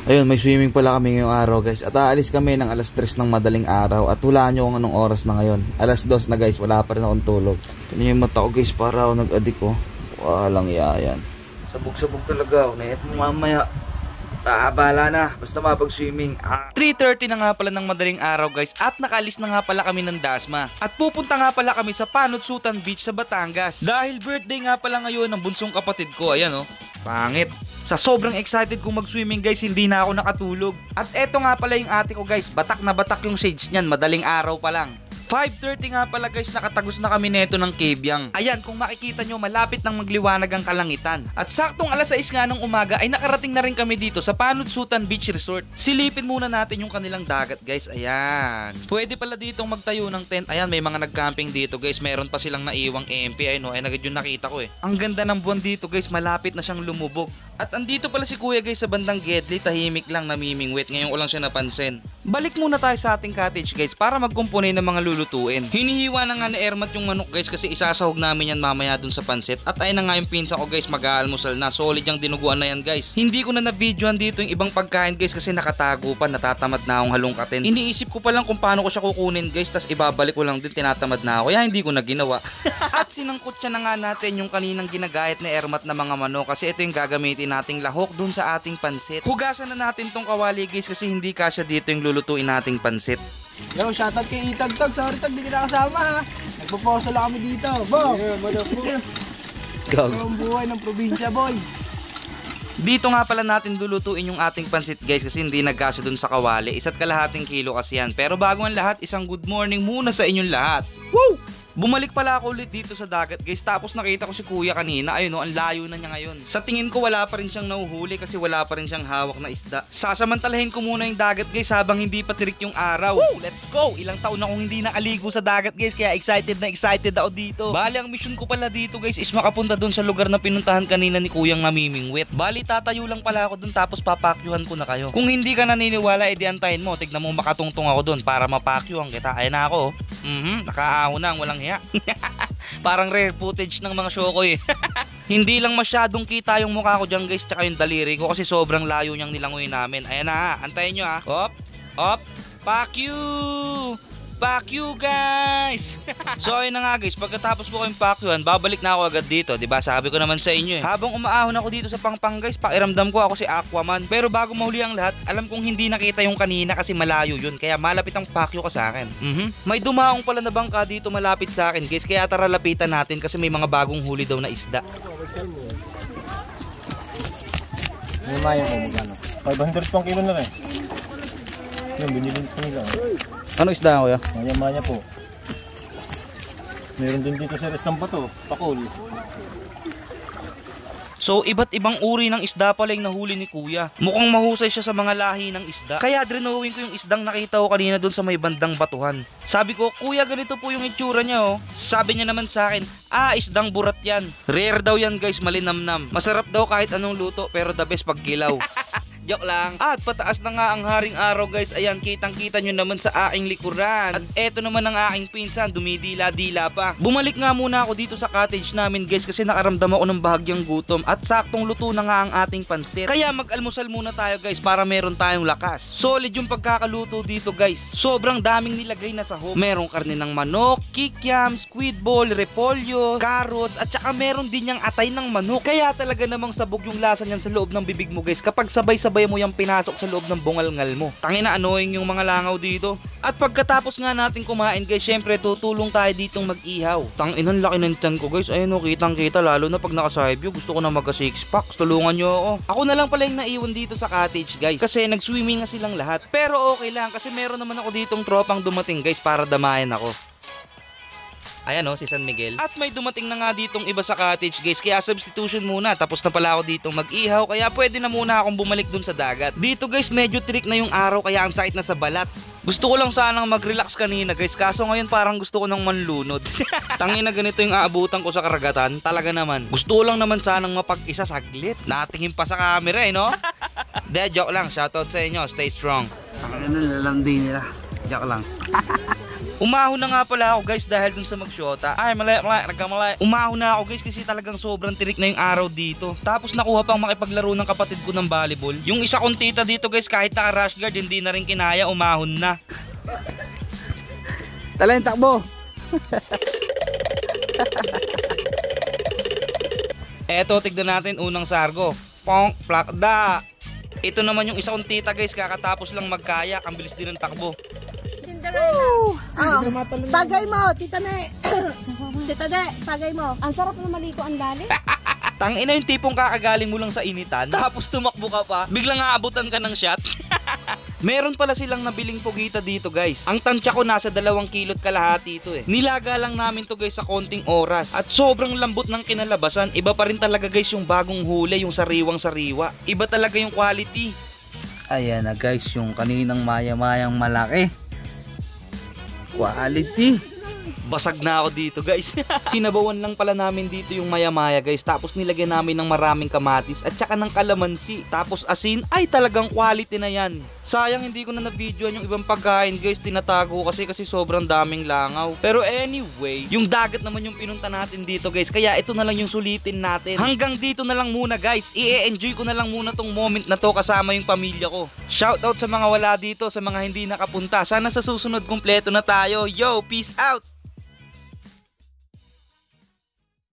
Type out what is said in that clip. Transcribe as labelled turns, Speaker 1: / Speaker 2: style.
Speaker 1: Ayun, may swimming pala kami ngayong araw guys. At aalis kami ng alas 3 ng madaling araw. At hulaan nyo kung anong oras na ngayon. Alas 2 na guys, wala pa rin akong tulog. Ito yung mata ko guys, para ako nag-adik ko. Walang yayan. Sabog-sabog talaga ako. Naet mo mamaya. Bahala na. Basta mapag-swimming. 3:30 na nga pala ng madaling araw guys. At nakaalis na nga pala kami ng Dasma. At pupunta nga pala kami sa Panutsutan Beach sa Batangas. Dahil birthday nga pala ngayon ng bunsong kapatid ko. Ayan oh. Pangit. Sa sobrang excited kong mag-swimming guys, hindi na ako nakatulog. At eto nga pala yung ate ko guys, batak na batak yung shades niyan, madaling araw pa lang. 5:30 nga pala guys, nakatagos na kami neto ng Kebyang. Ayan, kung makikita nyo, malapit nang magliwanag ang kalangitan. At saktong alas 6 nga ng umaga ay nakarating na rin kami dito sa Panutsutan Beach Resort. Silipin muna natin yung kanilang dagat guys, ayan. Pwede pala ditong magtayo ng tent, ayan, may mga nag-camping dito guys. Meron pa silang naiwang MP, ay no, ay nagad yung nakita ko eh. Ang ganda ng buwan dito guys, malapit na siyang lumubog. At andito pala si kuya guys sa bandang Gedli, tahimik lang, namimingwit. Ngayon ko lang siya napansin. Balik muna tayo sa ating cottage guys para magkumpuni ng mga lulutuin. Hinihiwa na nga ni Ermat yung manok guys kasi isasahog namin yan mamaya dun sa pansit. At ayun na nga yung pinsa ko guys, mag-aalmusal na. Solid yung dinuguan na yan guys. Hindi ko na na-videoan dito yung ibang pagkain guys kasi nakatago pa, natatamad na akong halongkatin. Iniisip ko pa lang kung paano ko siya kukunin guys, tas ibabalik ko lang din, tinatamad na ako. Kaya hindi ko na ginawa. At sinangkot siya na nga natin yung kaninang ginagayat ni Ermat na mga manok kasi ito yung gagamitin nating lahok dun sa ating pansit. Hugasan na natin tong kawali guys kasi hindi kasya dito yung lulutuin nating pansit.
Speaker 2: Yo, shoutout kay Itag Tag. Sorry Tag, di kita kasama ha. Nagpo-poso lang kami dito. Bo! Ang buhay ng probinsya boy.
Speaker 1: Dito nga pala natin lulutuin yung ating pansit guys kasi hindi nagkasya dun sa kawali. 1.5 kilo kasi yan. Pero bago ang lahat, isang good morning muna sa inyong lahat. Woo! Bumalik pala ako ulit dito sa dagat guys, tapos nakita ko si kuya kanina, ayun o, ang layo na niya ngayon. Sa tingin ko wala pa rin siyang nahuhuli kasi wala pa rin siyang hawak na isda. Sasamantalahin ko muna yung dagat guys habang hindi pa tirik yung araw. Woo! Let's go! Ilang taon na akong hindi nakaligo sa dagat guys, kaya excited na excited ako dito. Bali ang mission ko pala dito guys is makapunta dun sa lugar na pinuntahan kanina ni kuyang namimingwit. Bali tatayo lang pala ako dun tapos papakyuhan ko na kayo. Kung hindi ka naniniwala, edi antayin mo, tignan mo makatungtong ako dun para mapakyuhan kita. Ayan na ako. Nakaahon na ang walang hiya. Parang rare footage ng mga Shokoy. Hindi lang masyadong kita yung mukha ko dyan guys, tsaka yung daliri ko kasi sobrang layo niyang nilangoy namin. Ayan na, antayin nyo ha. Hop, hop, pakyu! Pakyu guys! So ayun na nga guys, pagkatapos ko kayong pakyuhan, babalik na ako agad dito, diba? Sabi ko naman sa inyo eh. Habang umaahon ako dito sa Pangpang guys, pakiramdam ko ako si Aquaman. Pero bago mahuli ang lahat, alam kong hindi nakita yung kanina kasi malayo yun, kaya malapit ang pakyu ka sa akin. May dumaong pala na bangka dito malapit sa akin guys, kaya tara lapitan natin kasi may mga bagong huli daw na isda.
Speaker 2: May maya mo magkano? 500 pang kilo na rin. Yung binili ko nila.
Speaker 1: Ano isda kuya?
Speaker 2: Maya-maya po. Meron din dito sa rest ng bato, pakul.
Speaker 1: So iba't ibang uri ng isda pala yung nahuli ni kuya. Mukhang mahusay siya sa mga lahi ng isda. Kaya drenowing ko yung isdang nakita ko kanina doon sa may bandang batuhan. Sabi ko, kuya ganito po yung itsura niya oh. Sabi niya naman sa akin, isdang burat yan. Rare daw yan guys, malinamnam. Masarap daw kahit anong luto pero the best pag kilaw. Joke lang. At pataas na nga ang haring araw guys. Ayan, kitang-kita nyo naman sa aking likuran. At eto naman ang aking pinsan, dumidila-dila pa. Bumalik nga muna ako dito sa cottage namin guys kasi nakaramdam ako ng bahagyang gutom. At saktong luto na nga ang ating pansit. Kaya mag-almusal muna tayo guys para meron tayong lakas. Solid yung pagkakaluto dito guys. Sobrang daming nilagay na sahog. Merong karne ng manok, kikiam, squid ball, repolyo, carrots, at saka meron din yung atay ng manok. Kaya talaga namang sabog yung lasa niyan sa loob ng bibig mo guys kapag sabay-sabay mo yung pinasok sa loob ng bungal-ngal mo. Tangina, annoying yung mga langaw dito. At pagkatapos nga natin kumain guys, syempre tutulong tayo ditong mag-ihaw. Tanginan, laki ng tiyan ko guys. Ayun o, kitang-kita lalo na pag naka-side view. Gusto ko na mag-6 packs. Tulungan nyo ako. Ako na lang pala yung naiwan dito sa cottage guys. Kasi nag-swimming nga silang lahat. Pero okay lang kasi meron naman ako ditong tropang dumating guys para damayan ako. Ayan o, si San Miguel. At may dumating na nga ditong iba sa cottage guys, kaya substitution muna. Tapos na pala ako ditong mag-ihaw, kaya pwede na muna akong bumalik dun sa dagat. Dito guys, medyo trick na yung araw, kaya ang sakit na sa balat. Gusto ko lang sanang mag-relax kanina guys, kaso ngayon parang gusto ko nang manlunod. Tangina, ganito yung aabutan ko sa karagatan. Talaga naman. Gusto ko lang naman sanang mapag-isa saglit. Natingin pa sa camera eh, no? De, joke lang. Shoutout sa inyo. Stay strong. Ang lalandi nila. Joke lang. Umahon na nga pala ako guys dahil dun sa magsyota. Ay mali, nagkamali. Umahon na ako guys kasi talagang sobrang tirik na yung araw dito. Tapos nakuha pang makipaglaro ng kapatid ko ng volleyball. Yung isa kong tita dito guys kahit naka-rush guard hindi na rin kinaya, umahon na.
Speaker 3: Tala yung takbo.
Speaker 1: Eto, tignan natin unang sargo. Pong, plakda. Ito naman yung isa kong tita guys, kakatapos lang magkayak, ang bilis din ng takbo.
Speaker 4: Cinderella. Bagay mo, tita ne. Tita ne, bagay mo. Ang sarap na maliko ang lalim.
Speaker 1: Tangina yung tipong kakagaling mo lang sa initan, tapos tumakbo ka pa, biglang aabutan ka ng shot. Meron pala silang nabiling pugita dito guys. Ang tansya ko nasa 2 kilot kalahati ito eh. Nilaga lang namin to guys sa konting oras. At sobrang lambot ng kinalabasan. Iba pa rin talaga guys yung bagong huli, yung sariwang sariwa. Iba talaga yung quality.
Speaker 3: Ayan na guys, yung kaninang maya-mayang malaki. Quality.
Speaker 1: Basag na ako dito guys. Sinabawan lang pala namin dito yung maya-maya guys. Tapos nilagyan namin ng maraming kamatis at saka ng kalamansi. Tapos asin, ay talagang quality na yan. Sayang hindi ko na na-videoan yung ibang pagkain guys. Tinatago kasi sobrang daming langaw. Pero anyway, yung dagat naman yung pinunta natin dito guys. Kaya ito na lang yung sulitin natin. Hanggang dito na lang muna guys. I-enjoy ko na lang muna tong moment na to kasama yung pamilya ko. Shoutout sa mga wala dito, sa mga hindi nakapunta. Sana sa susunod kumpleto na tayo. Yo, peace out!